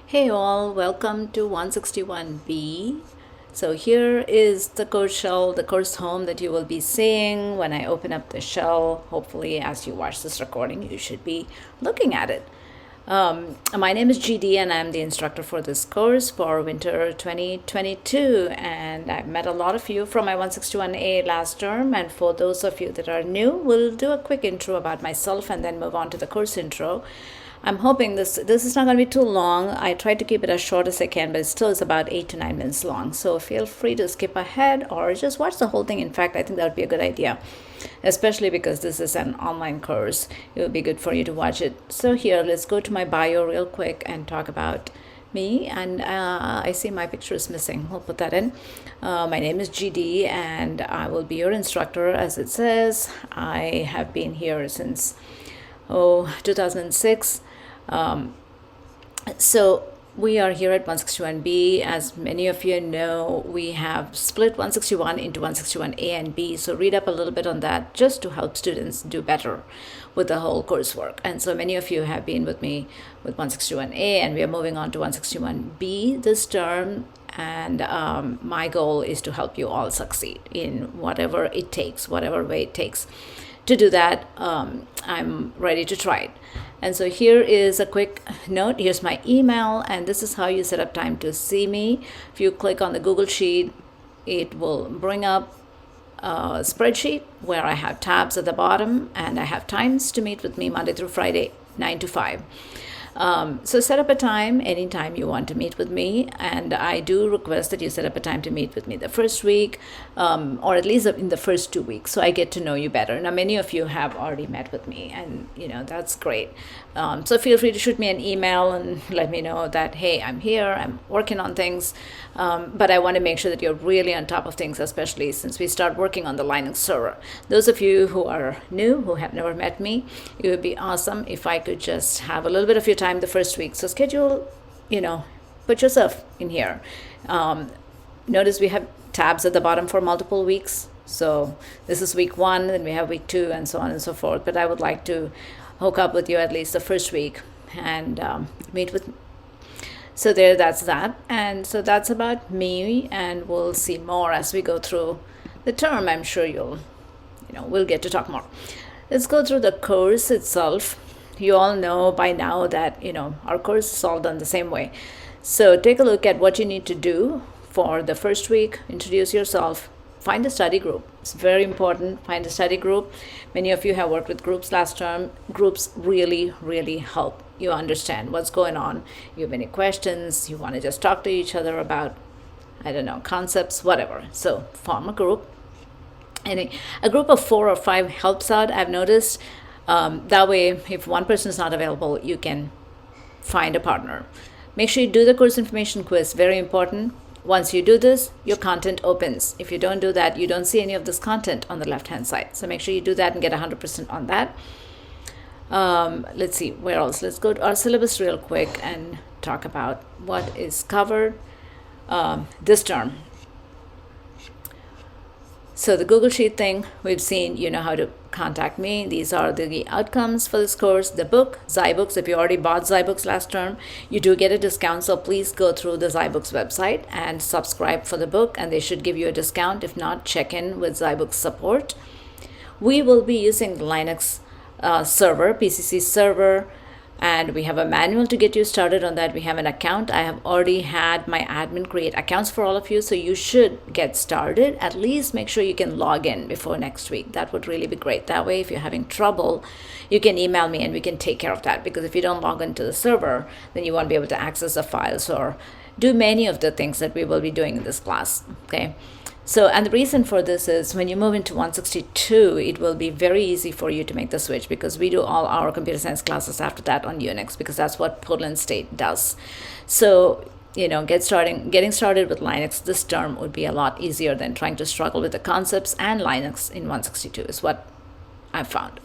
Hey all, welcome to 161B. So here is the course shell, the course home that you will be seeing when I open up the shell. Hopefully as you watch this recording, you should be looking at it. My name is GD and I'm the instructor for this course for winter 2022, and I've met a lot of you from my 161A last term, and for those of you that are new, we'll do a quick intro about myself and then move on to the course intro. I'm hoping this is not going to be too long. I tried to keep it as short as I can, but it still is about 8 to 9 minutes long. So feel free to skip ahead or just watch the whole thing. In fact, I think that would be a good idea, especially because this is an online course. It would be good for you to watch it. So here, let's go to my bio real quick and talk about me. And I see my picture is missing. We'll put that in. My name is GD and I will be your instructor, as it says. I have been here since 2006. So we are here at 161B. As many of you know, we have split 161 into 161A and B. So read up a little bit on that just to help students do better with the whole coursework. And so many of you have been with me with 161A, and we are moving on to 161B this term. And my goal is to help you all succeed in whatever it takes, whatever way it takes. To do that, I'm ready to try it. And so here is a quick note. Here's my email, and this is how you set up time to see me. If you click on the Google Sheet, it will bring up a spreadsheet where I have tabs at the bottom, and I have times to meet with me Monday through Friday, 9 to 5. So set up a time anytime you want to meet with me, and I do request that you set up a time to meet with me the first week, or at least in the first 2 weeks, so I get to know you better. Now, many of you have already met with me, and that's great. So feel free to shoot me an email and let me know that, hey, I'm here, I'm working on things, but I want to make sure that you're really on top of things, especially since we start working on the Linux server. Those of you who are new, who have never met me, it would be awesome if I could just have a little bit of your time the first week. So schedule, put yourself in here. Notice we have tabs at the bottom for multiple weeks. So this is week 1, then we have week 2, and so on and so forth. But I would like to hook up with you at least the first week and meet with me. So that's that. And so that's about me, and we'll see more as we go through the term. I'm sure we'll get to talk more. Let's go through the course itself. You all know by now that our course is all done the same way. So take a look at what you need to do for the first week. Introduce yourself. Find a study group. It's very important. Find a study group. Many of you have worked with groups last term. Groups really, really help you understand what's going on. You have any questions, you want to just talk to each other about, concepts, whatever. So form a group. And a group of 4 or 5 helps out, I've noticed. That way, if one person is not available, you can find a partner. Make sure you do the course information quiz. Very important. Once you do this, your content opens. If you don't do that, you don't see any of this content on the left-hand side. So make sure you do that and get 100% on that. Let's see, where else? Let's go to our syllabus real quick and talk about what is covered this term. So the Google Sheet thing, we've seen, you know how to contact me. These are the outcomes for this course. The book, Zybooks, if you already bought Zybooks last term, you do get a discount. So please go through the Zybooks website and subscribe for the book, and they should give you a discount. If not, check in with Zybooks support. We will be using the Linux server, PCC server, and we have a manual to get you started on that. We have an account. I have already had my admin create accounts for all of you, so you should get started. At least make sure you can log in before next week. That would really be great. That way, if you're having trouble, you can email me and we can take care of that, because if you don't log into the server, then you won't be able to access the files or do many of the things that we will be doing in this class. Okay. So, and the reason for this is when you move into 162, it will be very easy for you to make the switch, because we do all our computer science classes after that on Unix, because that's what Portland State does. So, getting started with Linux this term would be a lot easier than trying to struggle with the concepts and Linux in 162 is what I've found.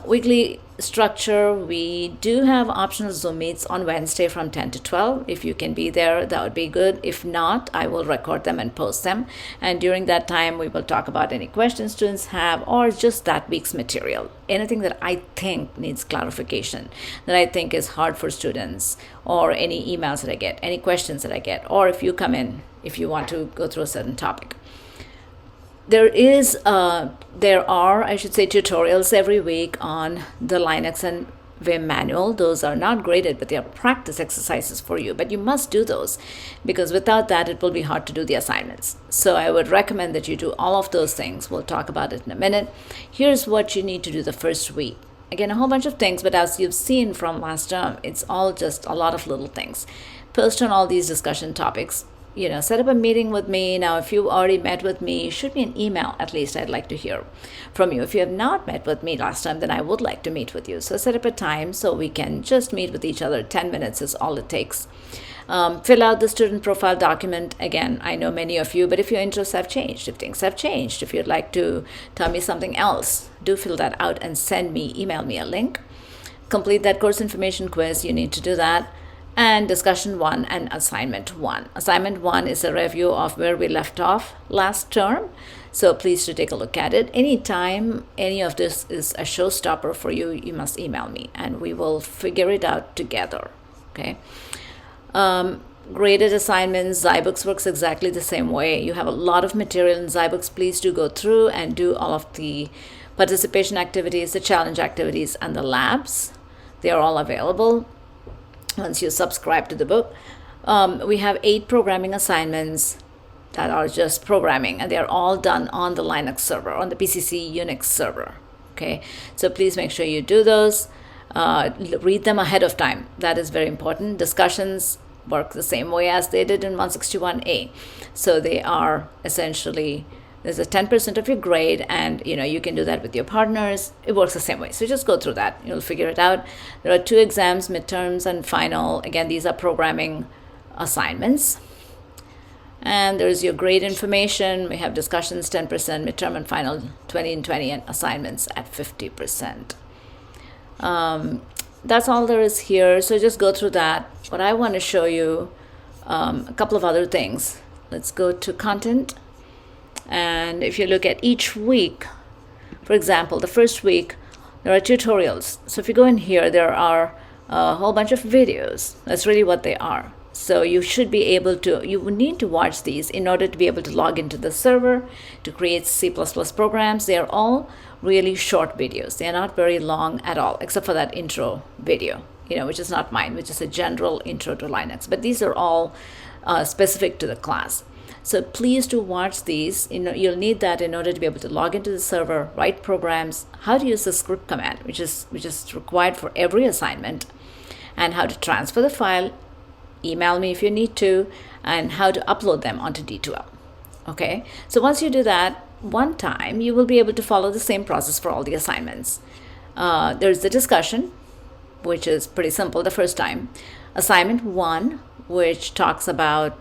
Weekly structure, we do have optional Zoom meets on Wednesday from 10 to 12. If you can be there, that would be good. If not, I will record them and post them. And during that time, we will talk about any questions students have or just that week's material. Anything that I think needs clarification, that I think is hard for students, or any emails that I get, any questions that I get, or if you come in, if you want to go through a certain topic. There are, I should say, tutorials every week on the Linux and Vim manual. Those are not graded, but they are practice exercises for you. But you must do those, because without that, it will be hard to do the assignments. So I would recommend that you do all of those things. We'll talk about it in a minute. Here's what you need to do the first week. Again, a whole bunch of things, but as you've seen from last term, it's all just a lot of little things. Post on all these discussion topics. Set up a meeting with me. Now, if you already met with me, shoot me an email. At least I'd like to hear from you. If you have not met with me last time, then I would like to meet with you. So set up a time so we can just meet with each other. 10 minutes is all it takes. Fill out the student profile document. Again, I know many of you, but if your interests have changed, if things have changed, if you'd like to tell me something else, do fill that out and email me a link. Complete that course information quiz. You need to do that. And discussion 1 and assignment 1. Assignment 1 is a review of where we left off last term. So please do take a look at it. Anytime any of this is a showstopper for you, you must email me and we will figure it out together. Okay. Graded assignments, Zybooks works exactly the same way. You have a lot of material in Zybooks. Please do go through and do all of the participation activities, the challenge activities, and the labs. They are all available once you subscribe to the book. We have 8 programming assignments that are just programming, and they're all done on the Linux server, on the PCC Unix server. Okay, so please make sure you do those. Read them ahead of time. That is very important. Discussions work the same way as they did in 161A. So they are essentially, there's a 10% of your grade, and you can do that with your partners. It works the same way. So just go through that. You'll figure it out. There are 2 exams, midterms and final. Again, these are programming assignments. And there's your grade information. We have discussions 10%, midterm and final 20 and 20, and assignments at 50%. That's all there is here. So just go through that. What I want to show you, a couple of other things. Let's go to content. And if you look at each week, for example, the first week, there are tutorials. So if you go in here, there are a whole bunch of videos. That's really what they are. So you should be able to, you would need to watch these in order to be able to log into the server, to create C++ programs. They are all really short videos. They are not very long at all, except for that intro video, which is not mine, which is a general intro to Linux. But these are all specific to the class. So please do watch these. You'll need that in order to be able to log into the server, write programs, how to use the script command, which is required for every assignment, and how to transfer the file, email me if you need to, and how to upload them onto D2L. Okay, so once you do that one time, you will be able to follow the same process for all the assignments. There's the discussion, which is pretty simple the first time. Assignment 1, which talks about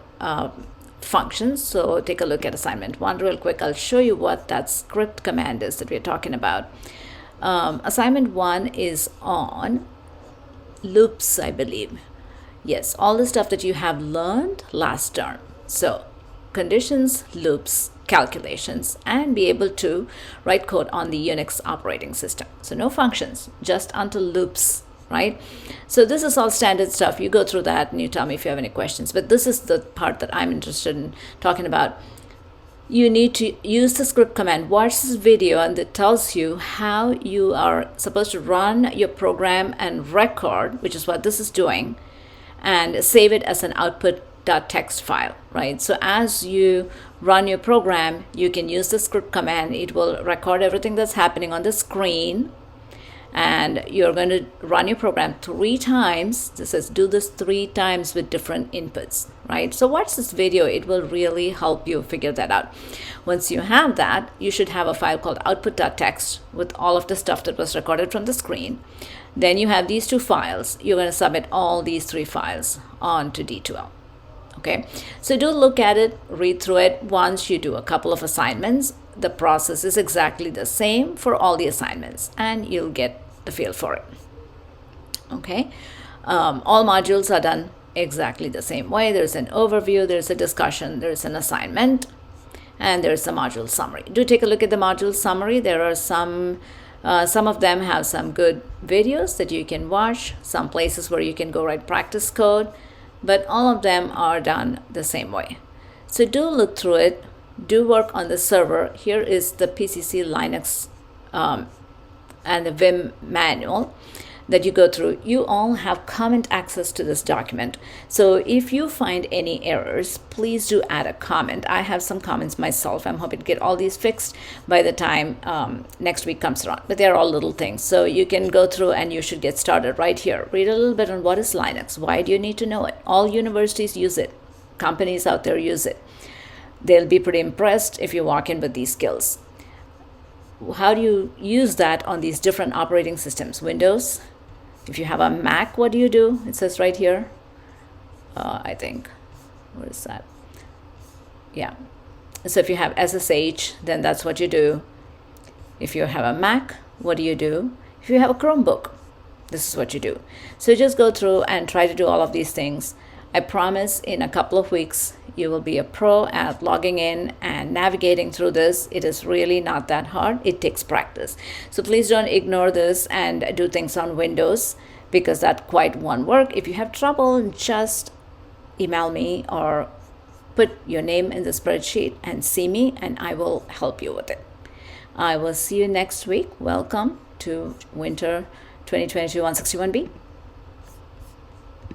functions. So take a look at assignment 1 real quick. I'll show you what that script command is that we're talking about. Assignment 1 is on loops, I believe. Yes, all the stuff that you have learned last term. So conditions, loops, calculations, and be able to write code on the Unix operating system. So no functions, just until loops, right? So this is all standard stuff. You go through that and you tell me if you have any questions. But this is the part that I'm interested in talking about. You need to use the script command. Watch this video, and it tells you how you are supposed to run your program and record, which is what this is doing, and save it as an output.txt file, right? So as you run your program, you can use the script command. It will record everything that's happening on the screen, and you're going to run your program 3 times. This says do this 3 times with different inputs, right? So watch this video. It will really help you figure that out. Once you have that, you should have a file called output.txt with all of the stuff that was recorded from the screen. Then you have these 2 files. You're going to submit all these 3 files onto D2L. Okay, so do look at it, read through it. Once you do a couple of assignments, the process is exactly the same for all the assignments, and you'll get the feel for it. Okay, all modules are done exactly the same way. There's an overview, there's a discussion, there's an assignment, and there's a module summary. Do take a look at the module summary. There are some of them have some good videos that you can watch, some places where you can go write practice code, but all of them are done the same way. So do look through it, do work on the server. Here is the PCC Linux and the Vim manual that you go through. You all have comment access to this document. So if you find any errors, please do add a comment. I have some comments myself. I'm hoping to get all these fixed by the time next week comes around. But they're all little things. So you can go through and you should get started right here. Read a little bit on what is Linux. Why do you need to know it? All universities use it. Companies out there use it. They'll be pretty impressed if you walk in with these skills. How do you use that on these different operating systems? Windows. If you have a Mac, what do you do? It says right here. I think. What is that? Yeah. So if you have SSH, then that's what you do. If you have a Mac, what do you do? If you have a Chromebook, this is what you do. So just go through and try to do all of these things. I promise in a couple of weeks, you will be a pro at logging in and navigating through this. It is really not that hard. It takes practice. So please don't ignore this and do things on Windows, because that quite won't work. If you have trouble, just email me or put your name in the spreadsheet and see me, and I will help you with it. I will see you next week. Welcome to Winter 2022 161B.